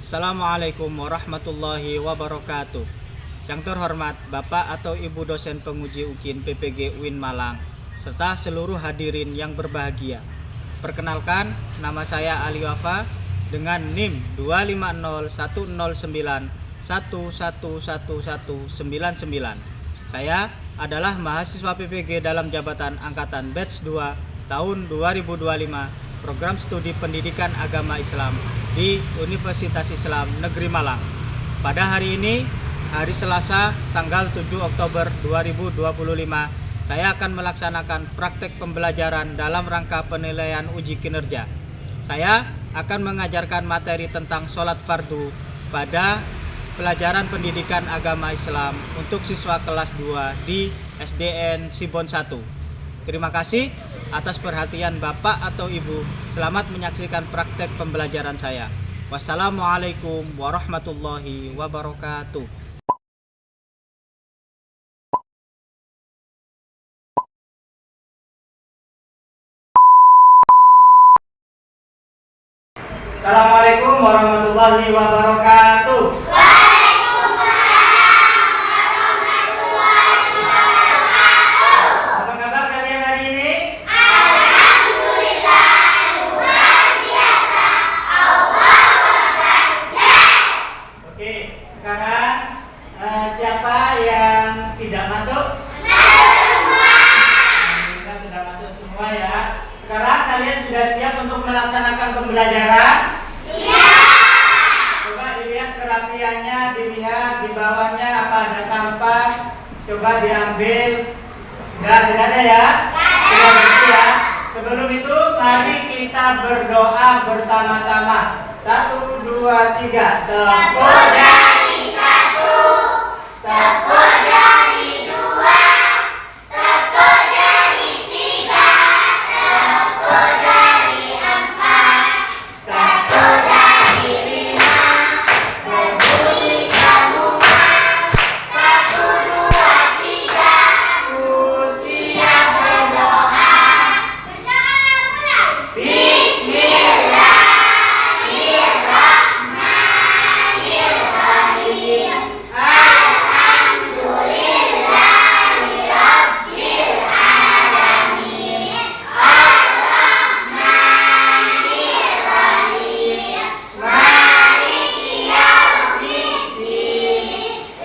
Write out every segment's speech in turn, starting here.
Assalamualaikum warahmatullahi wabarakatuh. Yang terhormat Bapak atau Ibu dosen penguji UKIN PPG UIN Malang, serta seluruh hadirin yang berbahagia. Perkenalkan, nama saya Ali Wafa dengan NIM 2501091111199. Saya adalah mahasiswa PPG dalam jabatan angkatan batch 2 tahun 2025 program studi pendidikan agama Islam di Universitas Islam Negeri Malang. Pada hari ini, hari Selasa, tanggal 7 Oktober 2025, saya akan melaksanakan praktek pembelajaran dalam rangka penilaian uji kinerja. Saya akan mengajarkan materi tentang sholat fardu pada pelajaran pendidikan agama Islam untuk siswa kelas 2 di SDN Sibon 1. Terima kasih atas perhatian Bapak atau Ibu. Selamat menyaksikan praktek pembelajaran saya. Wassalamualaikum warahmatullahi wabarakatuh. Assalamualaikum warahmatullahi wabarakatuh. Apa kabar kalian hari ini? Oke, sekarang siapa yang tidak masuk? Kita sudah masuk semua ya. Sekarang kalian sudah siap untuk melaksanakan pembelajaran? Coba dilihat kerapiannya, dilihat di bawahnya apa ada sampah. Coba diambil. Tidak ada ya? Sudah bersih ya. Sebelum itu mari kita berdoa bersama-sama. 1, 2, 3. Tepuk dari 1, tepuk dari 2, tepuk dari 3, tepuk dari 4, tepuk dari 5. Berbunyi semua. 1, 2, 3. Siap berdoa. Bismillahirrahmanirrahim. Alhamdulillahirabbil alamin. Ar-Rahmanir-Rahim. Maliki yaumiddin.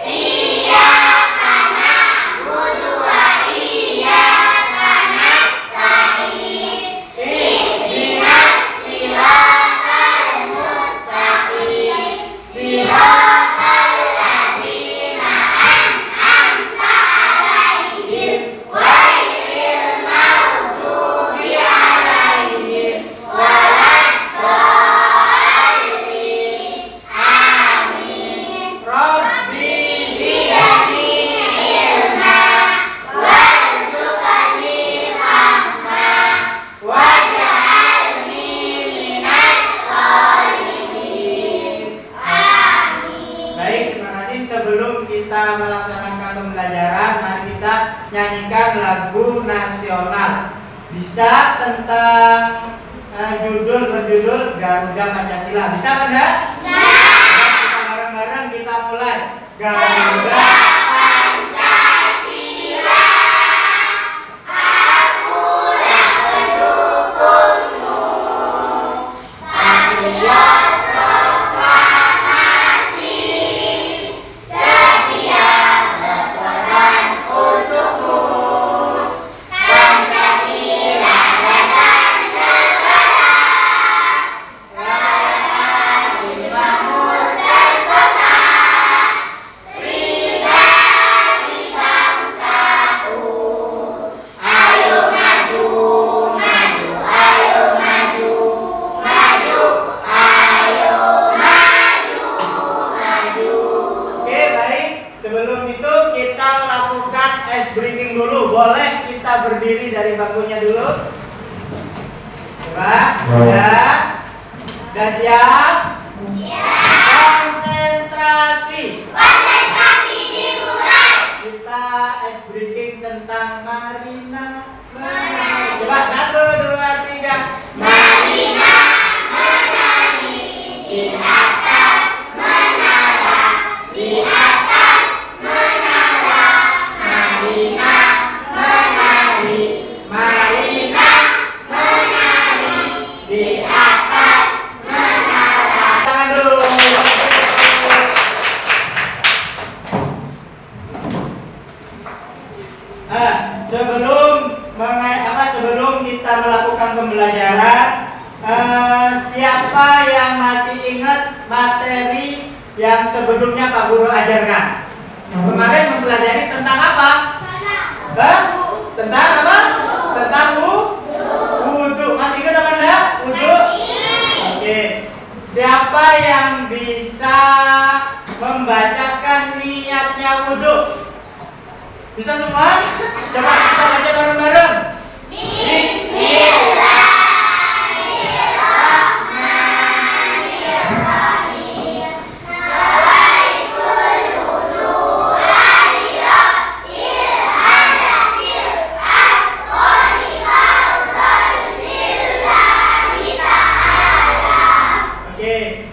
Iyyaka na'budu wa iyyaka nasta'in. Ihdinas siratal mustaqim. Siratal ladzina an'amta 'alaihim ghairil maghdubi 'alaihim waladdallin. Amin. Rabbi zidni ilma warzuqni fahma waj'alni minas sholihin. Amin. Baik, terima kasih. Sebelum kita melaksanakan pembelajaran, mari kita nyanyikan lagu nasional. Bisa tentang berjudul Garuda Pancasila. Bisa kan, enggak? Bisa. Kita bareng-bareng kita mulai. Garuda Pancasila, akulah pendukungmu. Patriot proklamasi, setia berkorban untukmu. Pancasila dasar negara, Raditya Mahmud Santosa, pribadi bangsaku. Ayo maju, maju, ayo maju, maju, ayo maju, maju. Oke, baik. Sebelum itu kita melakukan ice breaking dulu. Boleh kita berdiri dari bangkunya dulu? Coba, ya. Udah siap? Konsentrasi. Konsentrasi dimulai. Kita ice breaking tentang Marina. Coba 1, 2, 3. Marina menari di atas pembelajaran. Siapa yang masih ingat materi yang sebelumnya Pak Guru ajarkan? Kemarin mempelajari tentang apa? Tentang apa? Tentang wudhu. Masih ingat apa enggak? Wudhu? Oke. Siapa yang bisa membacakan niatnya wudhu? Bisa semua? Coba kita baca bareng-bareng.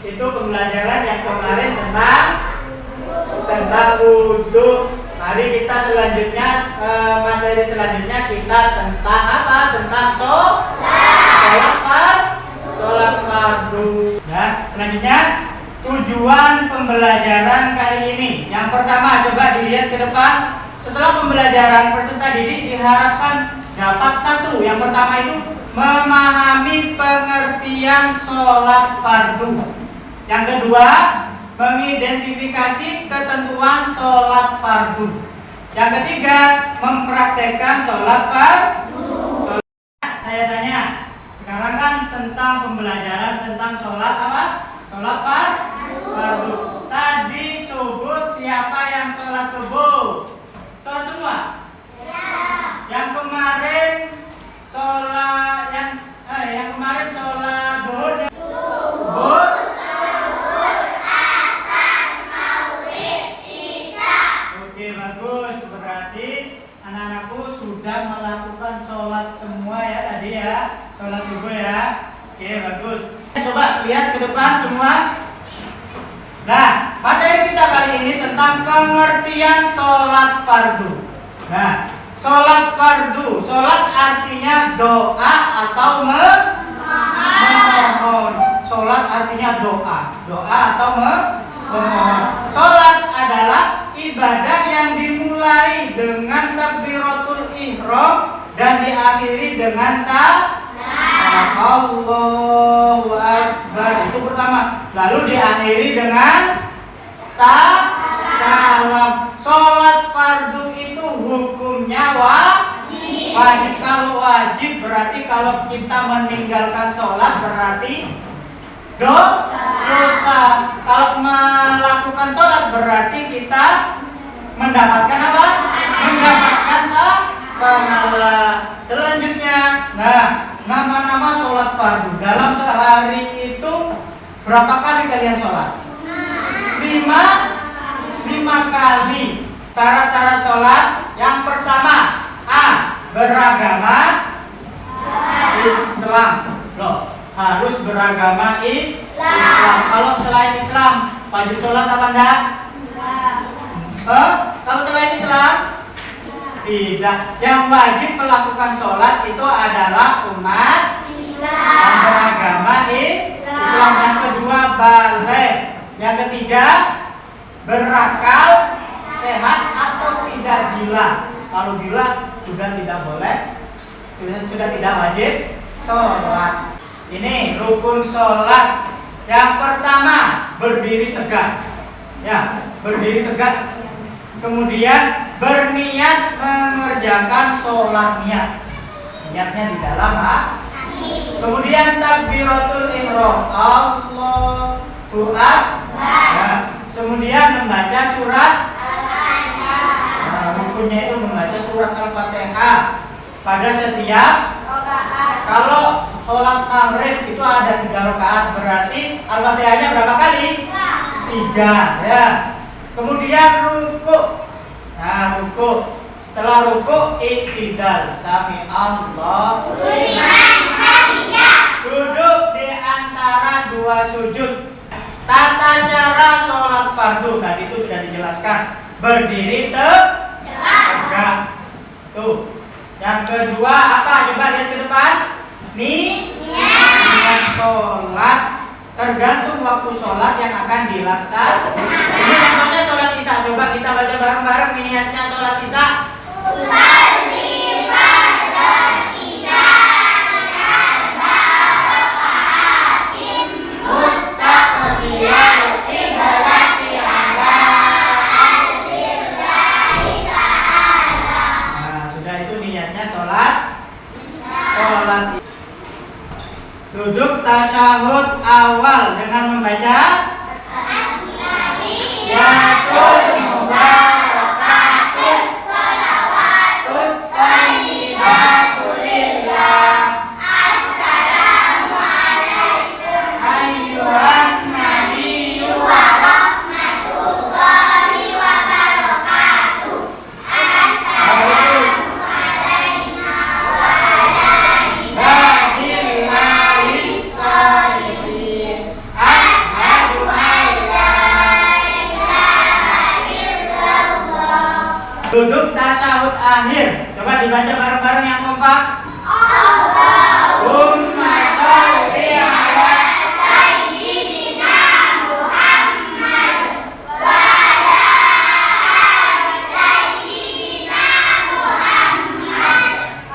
Itu pembelajaran yang kemarin tentang wudhu. Mari kita selanjutnya materi selanjutnya kita tentang apa? Tentang sholat fardu. Ya, selanjutnya tujuan pembelajaran kali ini. Yang pertama, coba dilihat ke depan. Setelah pembelajaran peserta didik diharapkan dapat satu. Yang pertama itu memahami pengertian sholat fardu. Yang kedua, mengidentifikasi ketentuan sholat fardu. Yang ketiga, mempraktekkan sholat fardu. Saya tanya, sekarang kan tentang pembelajaran tentang sholat apa? Sholat fardu. Tadi subuh siapa yang sholat subuh? Sholat semua? Ya. Yang kemarin sholat zuhur siapa? Zuhur. Bagus, berarti anak-anakku sudah melakukan sholat semua ya tadi ya, sholat subuh ya. Oke, bagus. Coba lihat ke depan semua. Nah, materi kita kali ini tentang pengertian sholat fardu. Nah, sholat fardu, sholat artinya doa atau memohon. Sholat artinya doa atau memohon. Sholat adalah ibadah yang dimulai dengan takbiratul ihram dan diakhiri dengan Allahu Akbar. Itu pertama. Lalu diakhiri dengan salam. Sholat fardu itu hukumnya wajib. Kalau wajib berarti kalau kita meninggalkan sholat berarti dosa. Kalau melakukan sholat berarti kita mendapatkan apa? Mendapatkan pahala. Selanjutnya, nama-nama sholat fardu. Dalam sehari itu berapa kali kalian sholat? 5 kali. Syarat-syarat sholat yang pertama, beragama Islam. Harus beragama Islam. Kalau selain Islam wajib sholat apa enggak? Kalau selain Islam tidak. Yang wajib melakukan sholat itu adalah umat Islam yang beragama Islam. Yang kedua, balik. Yang ketiga, berakal, sehat atau tidak gila. Kalau gila sudah tidak boleh, sudah tidak wajib sholat. Ini rukun sholat. Yang pertama, berdiri tegak. Ya, berdiri tegak. Kemudian berniat mengerjakan sholat niat. Niatnya di dalam hati. Kemudian takbiratul ihram. Allahu Akbar. Kemudian membaca surat Al-Fatihah. Rukunnya itu membaca surat Al-Fatihah pada setiap rakaat. Kalau sholat maghrib itu ada 3 rakaat, berarti Al-Fatihahnya berapa kali? 3 ya. Kemudian ruku. Nah, ruku. Setelah ruku i'tidal. Sami Allahu liman hamidah. Duduk di antara 2 sujud. Tata cara sholat fardu tadi itu sudah dijelaskan. Berdiri tegak. Tuh. Yang kedua apa? Coba lihat ke depan. Niat sholat. Tergantung waktu sholat yang akan dilaksanakan. Ini contohnya sholat isya. Coba kita baca bareng-bareng niatnya sholat isya. Usalli fardal isya sholat. Duduk tasyahud awal dengan membaca Yatul mubarakatus sholawatut thayyibatul lillah. Assalamualaikum ayyuhan nabiyyu wa rahmatullahi wa barakatuh. Assalamu alaina wa ala ibadillahis sholihin. Asyhadu an la ilaha illallah. Duduk tasyahud akhir. Coba dibaca bareng-bareng yang kompak. Allahumma sholli ala sayyidina Muhammad wa ala ali sayyidina Muhammad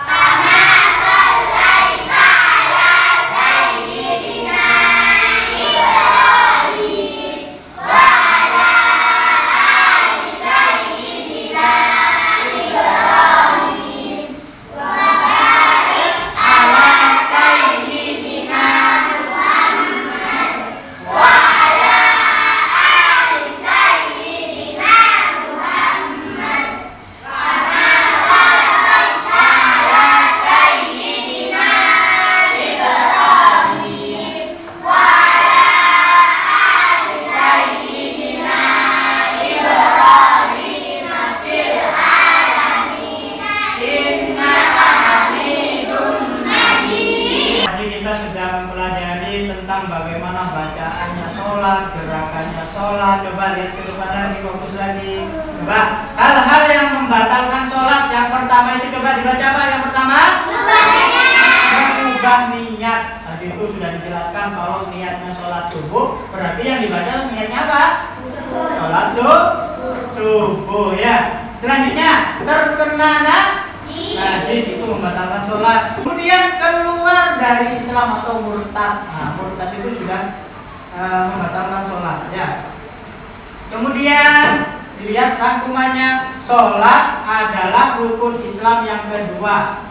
kama shallaita ala sayyidina Ibrahim wa ala ali sayyidina Ibrahim wa barik ala sayyidina Muhammad wa ala ali sayyidina Muhammad kama barakta ala sayyidina Ibrahim wa ala ali sayyidina Ibrahim fil alamin innaka hamidum majid. Tadi kita sudah mempelajari tentang bagaimana bacaannya sholat, gerakannya sholat. Coba lihat ke depan lagi, fokus lagi. Coba hal-hal yang membatalkan sholat. Yang pertama itu coba dibaca apa? Yang pertama mengubah niat. Tadi itu sudah dijelaskan kalau niatnya sholat subuh, berarti yang dibaca niatnya apa? Sholat subuh ya. Selanjutnya terkena najis, itu membatalkan sholat. Kemudian keluar dari Islam atau murtad. Nah, murtad itu sudah membatalkan sholat ya. Kemudian dilihat rangkumannya, sholat adalah rukun Islam yang kedua.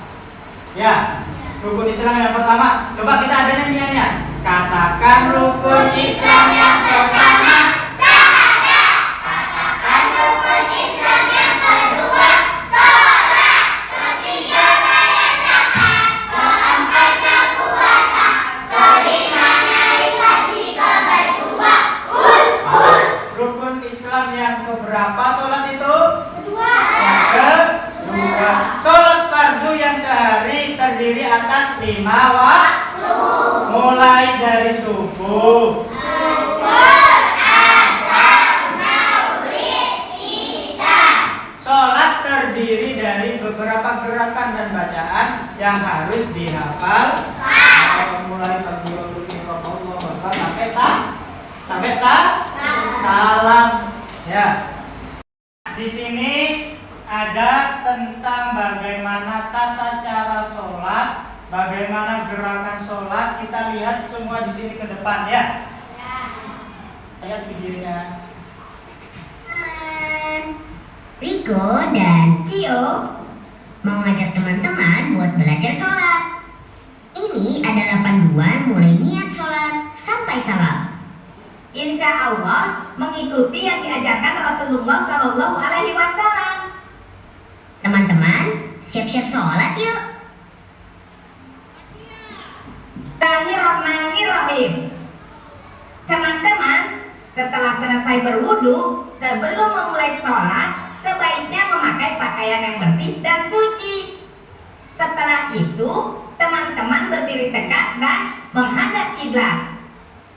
Ya, rukun Islam yang pertama. Coba kita ada nyanyiannya. Katakan rukun Islam yang pertama. Katakan rukun Islam yang kedua. Sholat. Ketiga bayar zakat. Keempatnya puasa. Kelimanya ibadah ke Baitullah. Rukun Islam yang keberapa sholat itu? Kedua. Yang kedua. Sholat fardu yang sehari terdiri atas 5 waktu. Mulai dari subuh, zuhur, asar, maghrib, isya. Sholat terdiri dari beberapa gerakan dan bacaan yang harus dihafal. Mulai takbiratul ihram Allahu Akbar sampai salam. Ya. Di sini ada tentang bagaimana tata cara sholat, bagaimana gerakan sholat. Kita lihat semua di sini ke depan ya. Lihat videonya. Riko dan Tio mau ngajak teman-teman buat belajar sholat. Ini adalah panduan mulai niat sholat sampai salam. Insya Allah mengikuti yang diajarkan Rasulullah Shallallahu Alaihi Wasallam. Teman-teman, siap-siap sholat yuk. Bismillahirrahmanirrahim. Teman-teman, setelah selesai berwudu, sebelum memulai sholat, sebaiknya memakai pakaian yang bersih dan suci. Setelah itu, teman-teman berdiri tegak dan menghadap kiblat.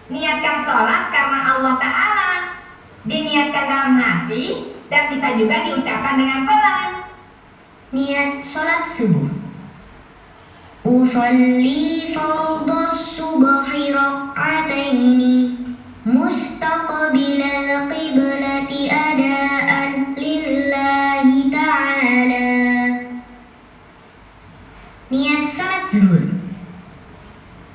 Niatkan sholat karena Allah Ta'ala. Diniatkan dalam hati dan bisa juga diucapkan dengan pelan. Niat sholat subuh. Usolli fardhu subhi rak'ataini mustaqbilal qiblati adaan lillahi ta'ala. Niat sholat zuhur.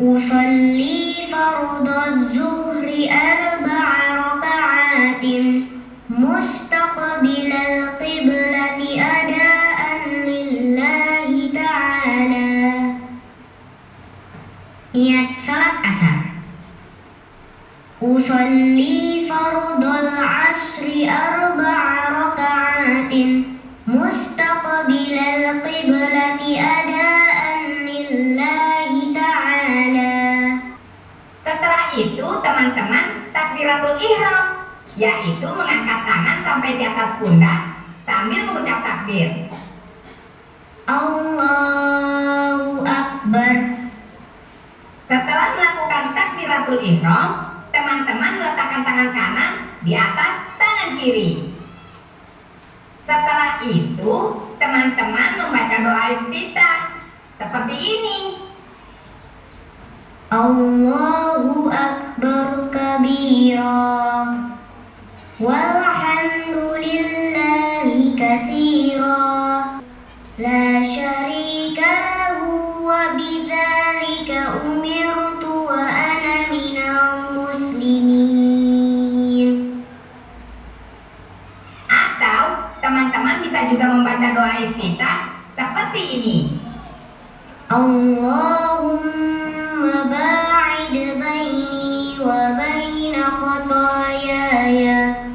Usolli fardhu zuhri arba'a raka'atin mustaqbilal qiblati adaan lillahi ta'ala. niat sholat asar. Usolli fardul asri arba'a raka'atin mustaqbilal qiblati adaan lillahi ta'ala. Setelah itu teman-teman takbiratul ihram, yaitu mengangkat tangan sampai di atas pundak sambil mengucap takbir. Allahu Akbar. Setelah melakukan takbiratul ihram, teman-teman meletakkan tangan kanan di atas tangan kiri. Setelah itu, teman-teman membaca doa iftitah seperti ini. Allahu Akbar kabira walhamdulillahi katsira la syarika lahu wa bidzalika umirtu wa ana minal muslimin. Atau teman-teman bisa juga membaca doa iftitah seperti ini. Allahumma ba'id baini wa baina khotoyaya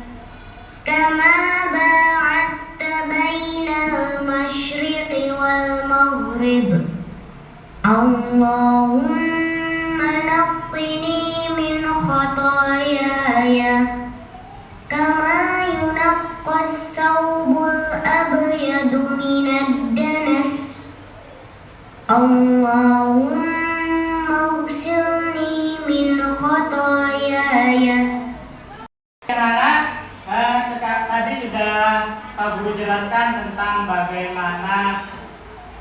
kama ba'adta bainal masyriqi wal maghrib. Allahumma naqqini min khotoyaya kama yunaqqas thawbul abyadu minad danas. Allahumma ughsilni min khotoyaya. Anak-anak, tadi sudah Pak Guru jelaskan tentang bagaimana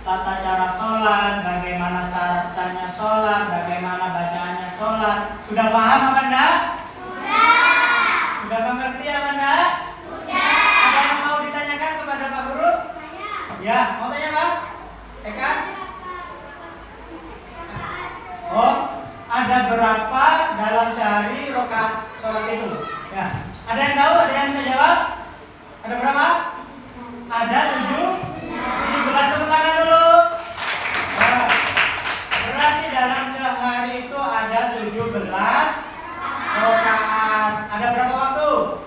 tata cara sholat, bagaimana syarat sahnya sholat, bagaimana bacaannya sholat. Sudah paham apa enggak? Sudah. Sudah mengerti apa enggak? Sudah. Ada yang mau ditanyakan kepada Pak Guru? Ya, mau tanya Pak? Eka? Oh, ada berapa dalam sehari rakaat sholat itu? Ya, ada yang tahu? Ada yang bisa jawab? Ada berapa? Ada 17. Tepuk tangan dulu. Nah, berarti dalam sehari itu ada 17 rakaat. Ada berapa waktu?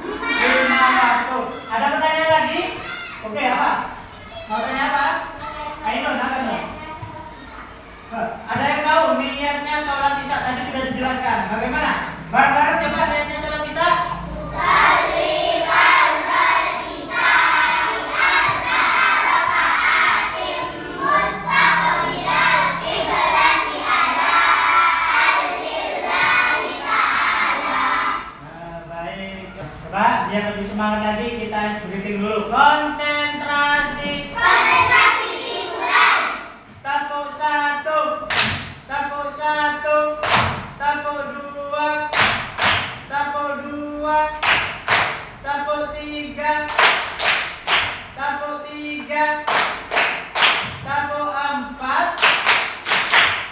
5 waktu. Ada pertanyaan lagi? Oke, apa? Mau tanya apa? Ayo, apa dong? Ada yang tahu niatnya sholat isya tadi sudah dijelaskan. Bagaimana? Bareng-bareng coba niatnya sholat isya. Usolli fardal isya'i arba'a raka'atin mustaqbilal qiblati adaan lillahi ta'ala. Baik. Coba biar lebih semangat lagi kita briefing dulu. Konsentrasi. Konsentrasi dimulai. Tepuk 1, tepuk 1, tepuk 2, tepuk 2, tepuk 3, tepuk 3, tepuk 4,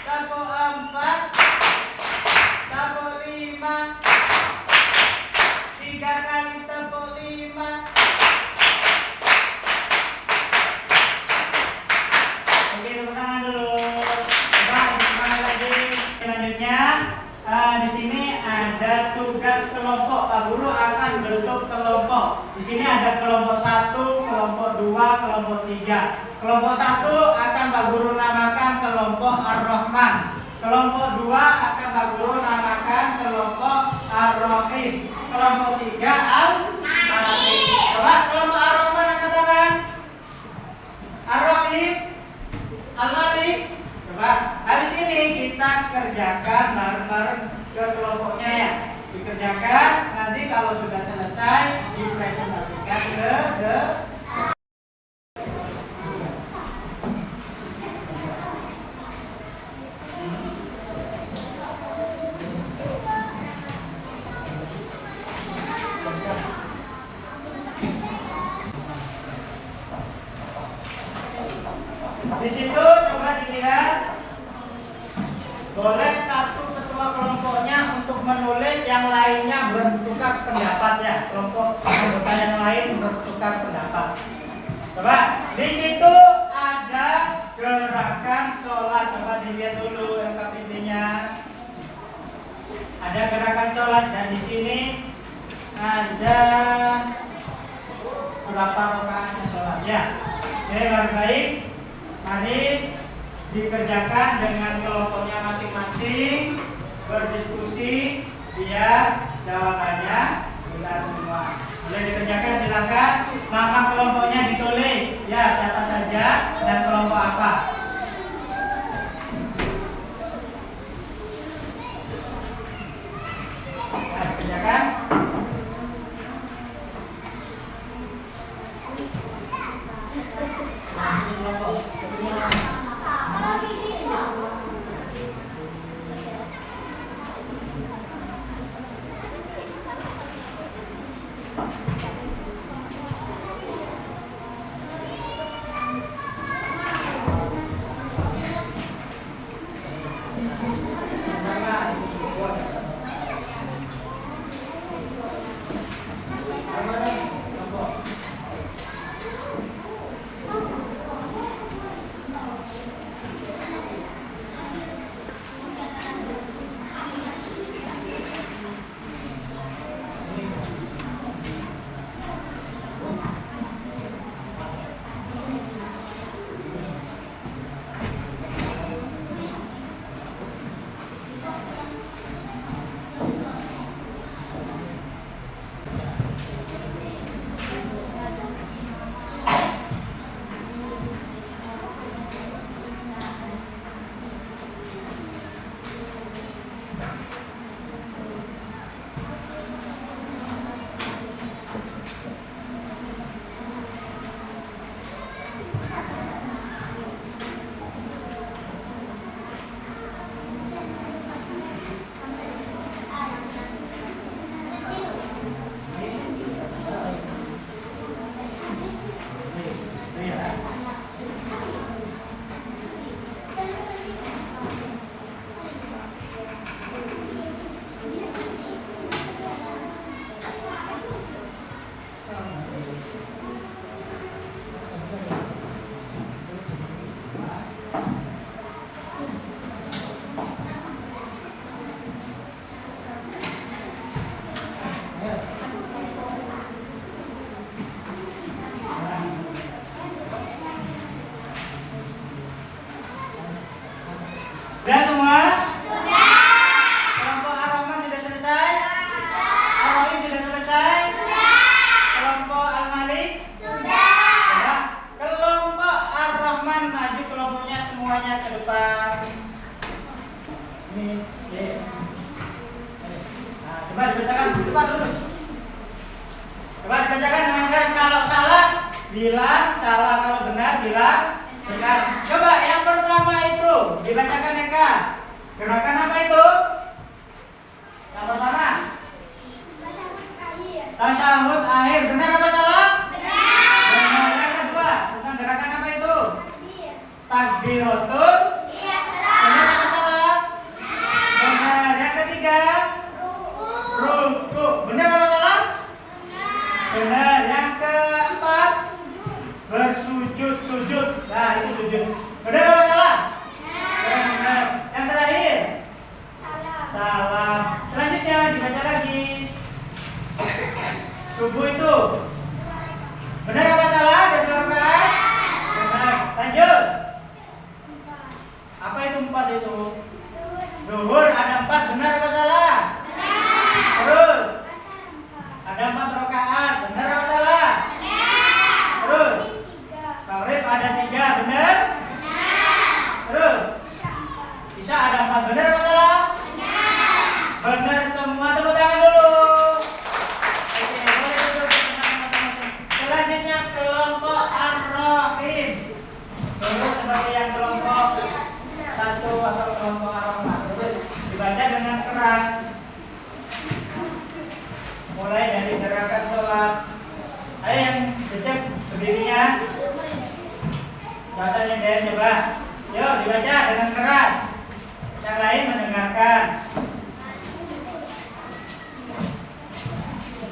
tepuk 4, tepuk 5, 3 kali tepuk 5. Oke, tepuk tangan dulu. Coba semangat lagi. Selanjutnya, di sini ada tugas kelompok. Pak Guru akan bentuk kelompok. Di sini ada kelompok 1, kelompok 2, kelompok 3. Kelompok 1 akan Pak Guru namakan kelompok Ar-Rahman. Kelompok 2 akan Pak Guru namakan kelompok Ar-Rahim. Kelompok 3 Al-Malik. Coba kelompok Ar-Rahman angkat tangan. Ar-Rahim, Al-Malik. Coba habis ini kita kerjakan bareng-bareng ke kelompoknya ya. Dikerjakan, nanti kalau sudah selesai dipresentasikan ke di situ coba dilihat, boleh satu ketua kelompoknya untuk menulis, yang lainnya bertukar pendapat ya. Kelompok anggota yang lain bertukar pendapat. Coba di situ ada gerakan gerakan sholat. Coba dilihat dulu LKPP-nya. Ada gerakan sholat dan di sini ada berapa rakaat sholat ya. Oke, lebih baik. Mari dikerjakan dengan kelompoknya masing-masing, berdiskusi biar jawabannya jelas semua. Boleh dikerjakan, silakan. Nama kelompoknya ditulis ya, siapa saja dan kelompok apa. Nah, kerjakan. Sudah semua? Sudah. Kelompok Ar-Rahman sudah selesai? Sudah. Ar-Rahim sudah selesai? Sudah. Kelompok Al-Malik? Sudah. Kelompok Ar-Rahman maju kelompoknya semuanya ke depan. Ini, nah, coba dibacakan, coba lurus. Coba dibacakan dengan keren. Kalau salah bilang salah, kalau benar bilang benar. Coba yang pertama itu dibacakan Eka. Gerakan apa itu? Yang pertama. Tasyahud akhir. Benar apa salah? Benar. Benar. Yang kedua tentang gerakan apa itu? Takbiratul. Benar apa salah? Benar. Yang ketiga. Ruku. Benar apa salah? Benar. Yang keempat. Bersujud. Sujud. Nah itu sujud. Benar apa salah? Benar. Yang terakhir. Salah. Selanjutnya dibaca lagi. Subuh itu benar apa salah? Dan dua rakaat? Benar. Lanjut. Apa itu 4 itu? Zuhur ada 4. Benar apa salah? Benar. Terus ada 4 rakaat. Benar apa salah? Benar. Terus Maghrib ada 3. Benar? Benar. Terus Isya ada 4. Benar apa salah? Benar. Benar semua. Tepuk tangan dulu. Oke, boleh duduk masing-masing. Selanjutnya kelompok Ar-Rahim. Duduk sebagai yang kelompok 1 atau kelompok Ar-Rahman. Dibaca dengan keras. Mulai dari gerakan sholat. Ayo yang becek berdirinya. Bahasanya Den, coba. Yuk dibaca dengan keras. Yang lain mendengarkan.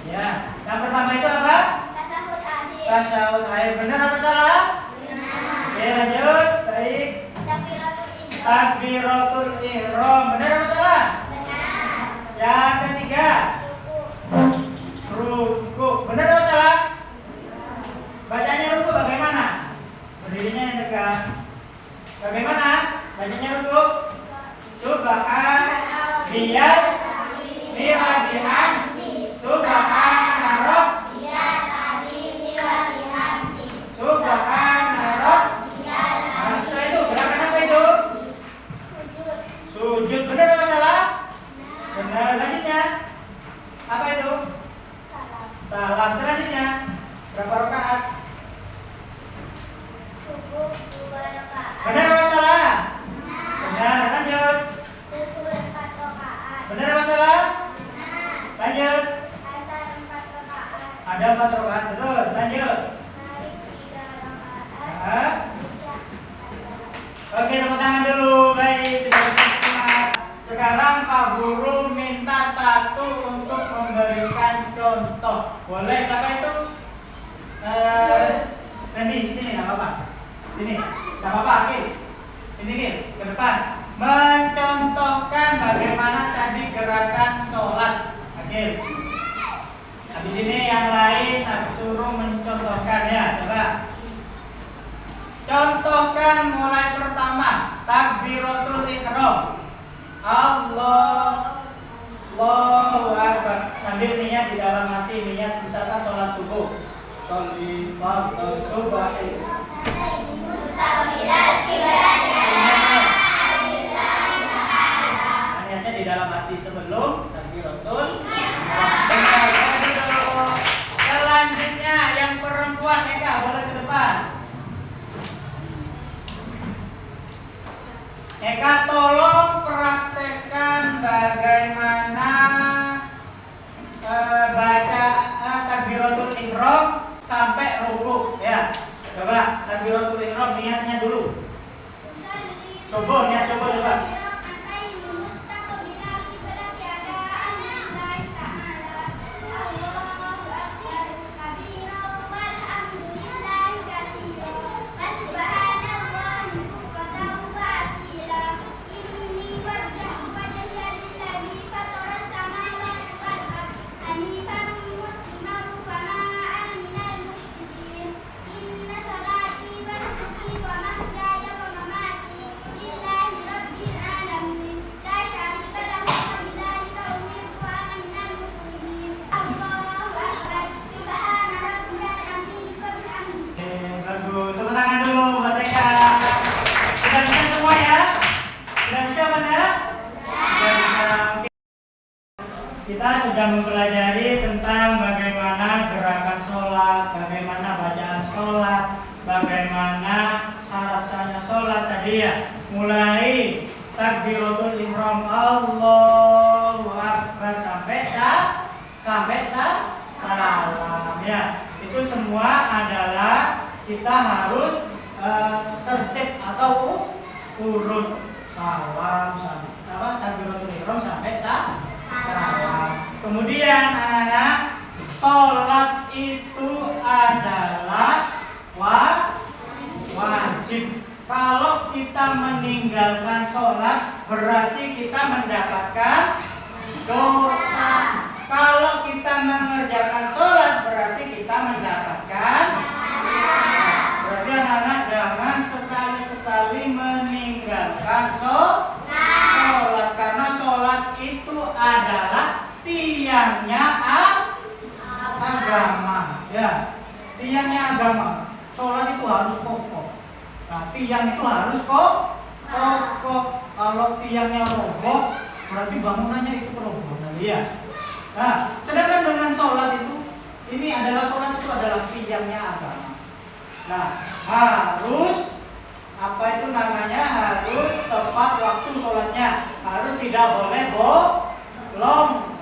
Ya, yang pertama itu apa? Tasyahud akhir. Benar apa salah? Benar. Oke, lanjut. Baik. Takbiratul ihram. Benar apa salah? Benar. Yang ketiga, ruku. Benar apa salah? Bacanya ruku bagaimana? Berdirinya yang tegak. Bagaimana? Bacanya ruku. Subhanallah Subhana Subhanallah. Nah, setelah itu gerakan apa itu? Sujud. Benar apa salah? Benar. Lanjutnya apa itu? Salam. Selanjutnya berapa rakaat? Benar apa salah? Benar. Lanjut. Benar apa salah? Lanjut. Ada 4 rakaat. Terus lanjut. Oke, tepuk tangan dulu. Baik, sudah bersemangat. Sekarang Pak Guru minta satu untuk memberikan contoh. Boleh siapa itu? Nanti di sini, nggak apa-apa. Sini, nggak apa-apa. Oke, sini ke depan. Mencontohkan bagaimana tadi gerakan sholat. Oke. Habis ini yang lain aku suruh mencontohkan ya. Coba. Contohkan mulai pertama, takbiratul ihram. Allahu Akbar. Sambil niat di dalam hati, niat misalkan sholat subuh. Sholli fardhu subuhi. Niatnya di dalam hati sebelum takbiratul ihram. Selanjutnya yang perempuan, Eka boleh ke depan. Eka tolong praktekkan bagaimana baca takbiratul ihram sampai ruku ya. Coba takbiratul ihram niatnya dulu. Coba niat coba. Kita sudah mempelajari tentang bagaimana gerakan sholat, bagaimana bacaan sholat, bagaimana syarat-syaratnya sholat tadi ya. Mulai takbiratul ihram Allahu Akbar sampai salam ya. Itu semua adalah kita harus tertib atau urut salam sampai takbiratul ihram sampai salam. Kemudian anak-anak, sholat itu adalah wajib. Kalau kita meninggalkan sholat, berarti kita mendapatkan dosa. Kalau kita mengerjakan sholat, berarti kita mendapatkan. Berarti anak-anak jangan sekali-sekali meninggalkan sholat. Karena sholat itu adalah tiangnya agama ya, tiangnya agama. Sholat itu harus kokoh. Nah, tiang itu harus kokoh. Kalau tiangnya roboh, berarti bangunannya itu roboh ya. Nah, sedangkan dengan sholat itu, ini adalah sholat itu adalah tiangnya agama. Nah, harus harus tepat waktu sholatnya, harus tidak boleh bolong.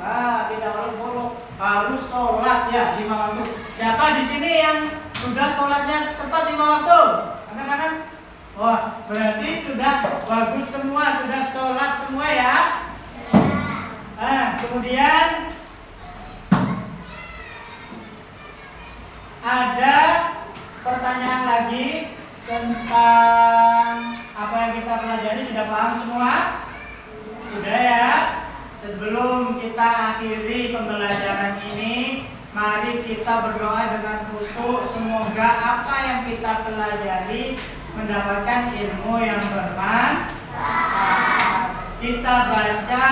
Tidak boleh bolong, harus sholat ya 5 waktu. Siapa di sini yang sudah sholatnya tepat 5 waktu? Angkat tangan. Wah, berarti sudah bagus semua, sudah sholat semua ya. Kemudian ada pertanyaan lagi tentang apa yang kita pelajari, sudah paham? Paham semua? Sudah ya? Sebelum kita akhiri pembelajaran ini, mari kita berdoa dengan khusyuk. Semoga apa yang kita pelajari mendapatkan ilmu yang bermanfaat. Kita baca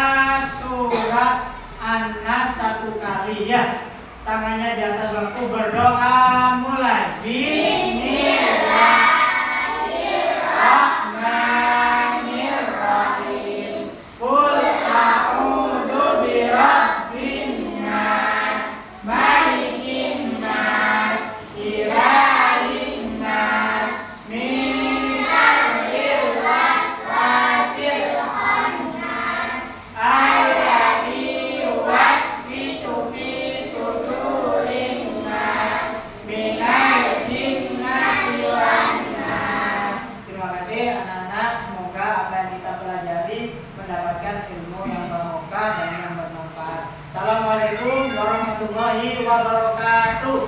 surat An-Nas 1 kali ya. Tangannya di atas bahu, berdoa, mulai. Bismillahirrahmanirrahim. Qul a'udzu birabbin nas, malikin nas, ilahin nas, min syarril waswasil khannas, alladzi yuwaswisu fi sudurin nas, minal jinnati wan nas. Terima kasih anak-anak, semoga apa yang kita pelajari mendapatkan ilmu yang barokah dan yang bermanfaat. Assalamualaikum warahmatullahi wabarakatuh.